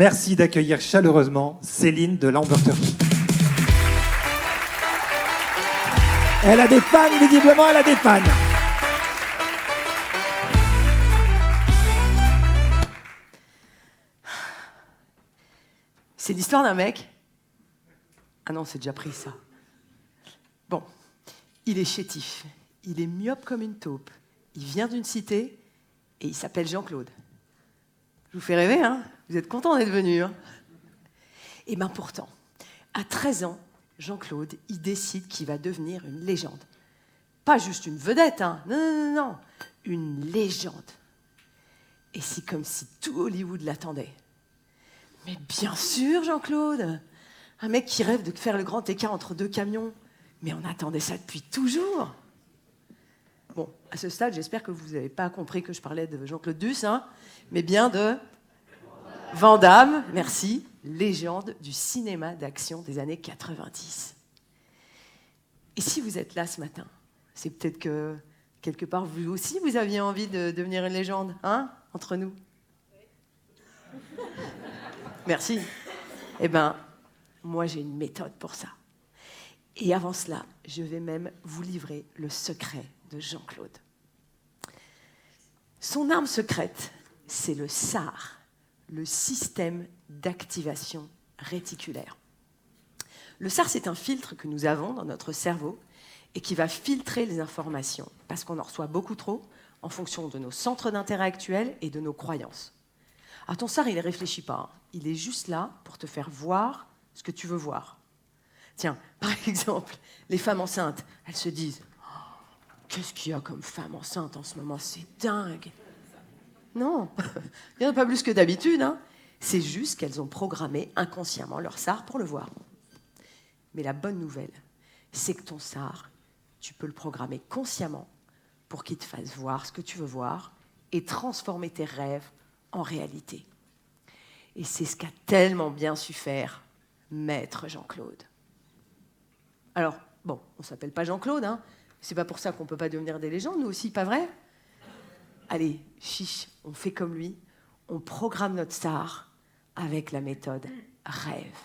Merci d'accueillir chaleureusement Céline de Lamberterie. Elle a des fans, visiblement, elle a des fans. C'est l'histoire d'un mec. Ah non, c'est déjà pris, ça. Bon, il est chétif, il est myope comme une taupe, il vient d'une cité et il s'appelle Jean-Claude. Je vous fais rêver, hein? Vous êtes contents d'être venus, hein? Et bien pourtant, à 13 ans, Jean-Claude, il décide qu'il va devenir une légende. Pas juste une vedette, hein? Non, non, non, non, une légende. Et c'est comme si tout Hollywood l'attendait. Mais bien sûr, Jean-Claude! Un mec qui rêve de faire le grand écart entre deux camions. Mais on attendait ça depuis toujours. Bon, à ce stade, j'espère que vous n'avez pas compris que je parlais de Jean-Claude Duss, hein, mais bien de Van Damme, merci, légende du cinéma d'action des années 90. Et si vous êtes là ce matin, c'est peut-être que, quelque part, vous aussi, vous aviez envie de devenir une légende, hein, entre nous. Merci. Eh bien, moi, j'ai une méthode pour ça. Et avant cela, je vais même vous livrer le secret de Jean-Claude. Son arme secrète, c'est le SAR, le système d'activation réticulaire. Le SAR, c'est un filtre que nous avons dans notre cerveau et qui va filtrer les informations parce qu'on en reçoit beaucoup trop en fonction de nos centres d'intérêt actuels et de nos croyances. Alors ton SAR, il ne réfléchit pas. Il est juste là pour te faire voir ce que tu veux voir. Tiens, par exemple, les femmes enceintes, elles se disent « Qu'est-ce qu'il y a comme femme enceinte en ce moment? C'est dingue !» Non, il n'y en a pas plus que d'habitude. Hein. C'est juste qu'elles ont programmé inconsciemment leur SAR pour le voir. Mais la bonne nouvelle, c'est que ton SAR, tu peux le programmer consciemment pour qu'il te fasse voir ce que tu veux voir et transformer tes rêves en réalité. Et c'est ce qu'a tellement bien su faire Maître Jean-Claude. Alors, bon, on ne s'appelle pas Jean-Claude, hein. C'est pas pour ça qu'on ne peut pas devenir des légendes, nous aussi, pas vrai? Allez, chiche, on fait comme lui, on programme notre SAR avec la méthode rêve.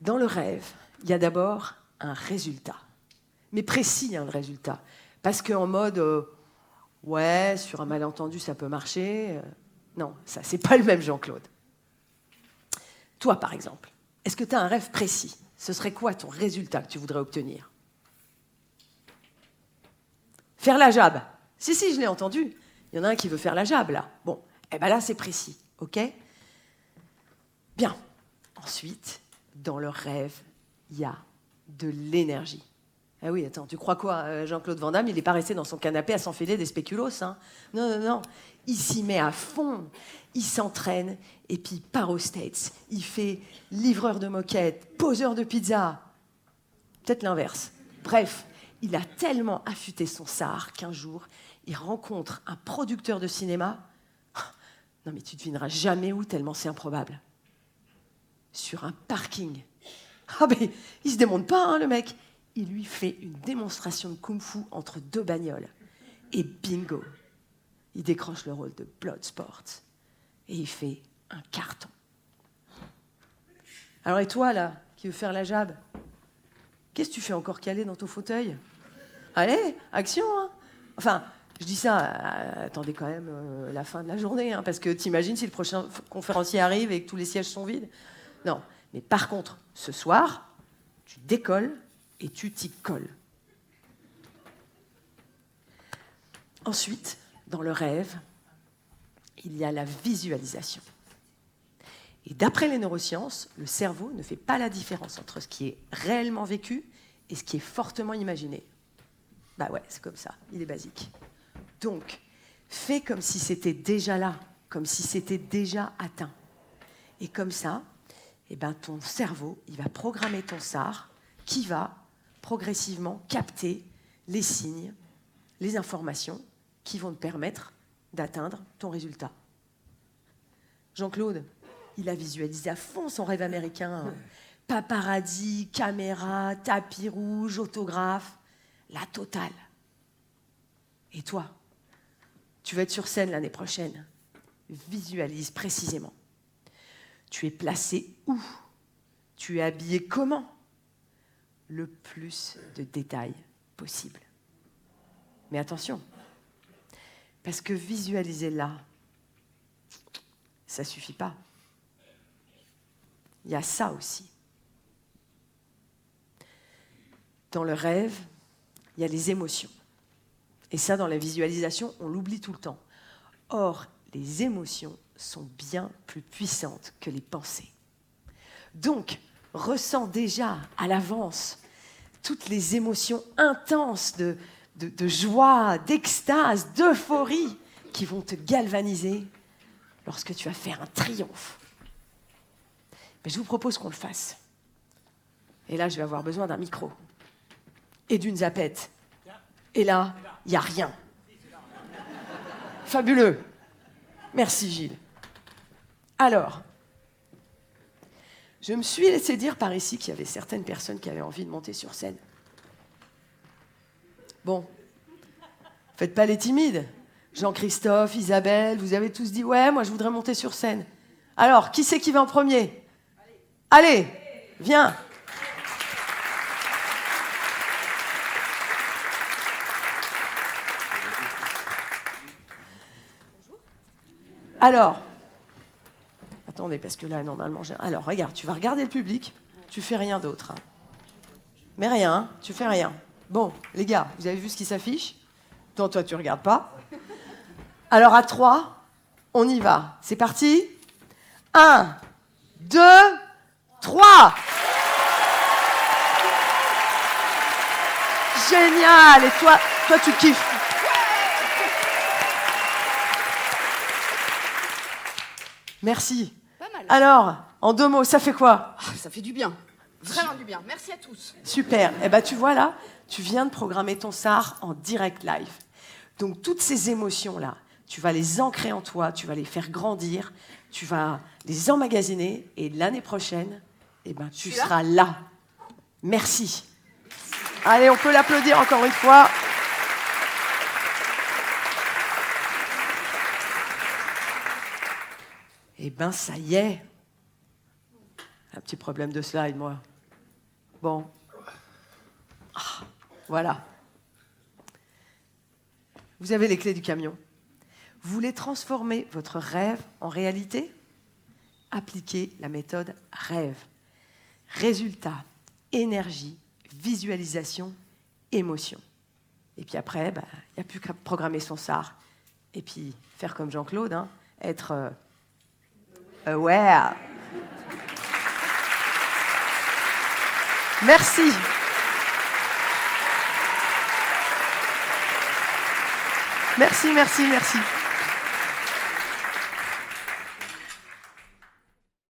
Dans le rêve, il y a d'abord un résultat, mais précis, hein, le résultat. Parce qu'en mode, ouais, sur un malentendu, ça peut marcher. Non, ça, c'est pas le même Jean-Claude. Toi, par exemple, est-ce que tu as un rêve précis? Ce serait quoi ton résultat que tu voudrais obtenir? Faire la jab. Si, je l'ai entendu. Il y en a un qui veut faire la jab, là. Bon, eh bien là, c'est précis, ok? Bien. Ensuite, dans le rêve, il y a de l'énergie. Ah oui, attends, tu crois quoi? Jean-Claude Van Damme, il n'est pas resté dans son canapé à s'enfiler des spéculoos, hein? Non, non, non. Il s'y met à fond. Il s'entraîne et puis il part aux States. Il fait livreur de moquettes, poseur de pizza. Peut-être l'inverse. Bref, il a tellement affûté son SAR qu'un jour, il rencontre un producteur de cinéma. Non mais tu ne devineras jamais où, tellement c'est improbable. Sur un parking. Ah mais il se démonte pas, hein, le mec. Il lui fait une démonstration de kung-fu entre deux bagnoles. Et bingo, il décroche le rôle de Bloodsport. Et il fait un carton. Alors et toi, là, qui veux faire la jab, qu'est-ce que tu fais encore calé dans ton fauteuil? Allez, action, hein. Enfin, je dis ça, attendez quand même la fin de la journée, hein, parce que t'imagines si le prochain conférencier arrive et que tous les sièges sont vides? Non, mais par contre, ce soir, tu décolles et tu t'y colles. Ensuite, dans le rêve, il y a la visualisation. Et d'après les neurosciences, le cerveau ne fait pas la différence entre ce qui est réellement vécu et ce qui est fortement imaginé. Bah ouais, c'est comme ça, il est basique. Donc, fais comme si c'était déjà là, comme si c'était déjà atteint. Et comme ça, eh ben, ton cerveau, il va programmer ton SAR qui va progressivement capter les signes, les informations qui vont te permettre d'atteindre ton résultat. Jean-Claude, il a visualisé à fond son rêve américain. Paparazzi, caméra, tapis rouge, autographe, la totale. Et toi, Tu vas être sur scène l'année prochaine. Visualise précisément. Tu es placé où? Tu es habillé comment? Le plus de détails possible. Mais attention, parce que visualiser là, ça ne suffit pas. Il y a ça aussi. Dans le rêve, il y a les émotions. Et ça, dans la visualisation, on l'oublie tout le temps. Or, les émotions sont bien plus puissantes que les pensées. Donc, ressens déjà à l'avance toutes les émotions intenses de joie, d'extase, d'euphorie qui vont te galvaniser lorsque tu vas faire un triomphe. Mais je vous propose qu'on le fasse. Et là, je vais avoir besoin d'un micro et d'une zapette. Et là, il n'y a rien. Fabuleux. Merci Gilles. Alors, je me suis laissé dire par ici qu'il y avait certaines personnes qui avaient envie de monter sur scène. Bon, faites pas les timides. Jean-Christophe, Isabelle, vous avez tous dit « Ouais, moi je voudrais monter sur scène ». Alors, qui c'est qui va en premier? Allez, viens. Alors, attendez, parce que là, normalement, alors, regarde, tu vas regarder le public, tu fais rien d'autre. Hein. Mais rien, hein, tu fais rien. Bon, les gars, vous avez vu ce qui s'affiche? Non, toi, tu regardes pas. Alors, à 3, on y va. C'est parti. 1, 2, 3. Génial. Et toi, tu kiffes. Merci. Pas mal. Alors, en 2 mots, ça fait quoi? Ça fait du bien. Vraiment du bien. Merci à tous. Super. Eh ben, tu vois là, tu viens de programmer ton SAR en direct live. Donc, toutes ces émotions-là, tu vas les ancrer en toi, tu vas les faire grandir, tu vas les emmagasiner et l'année prochaine, eh ben, tu seras là. Merci. Allez, on peut l'applaudir encore une fois. Eh ben, ça y est. Un petit problème de slide, moi. Bon. Ah, voilà. Vous avez les clés du camion. Vous voulez transformer votre rêve en réalité? Appliquez la méthode rêve. Résultat, énergie, visualisation, émotion. Et puis après, il n'y a plus qu'à programmer son SAR. Et puis faire comme Jean-Claude, hein, être aware. Merci. Merci.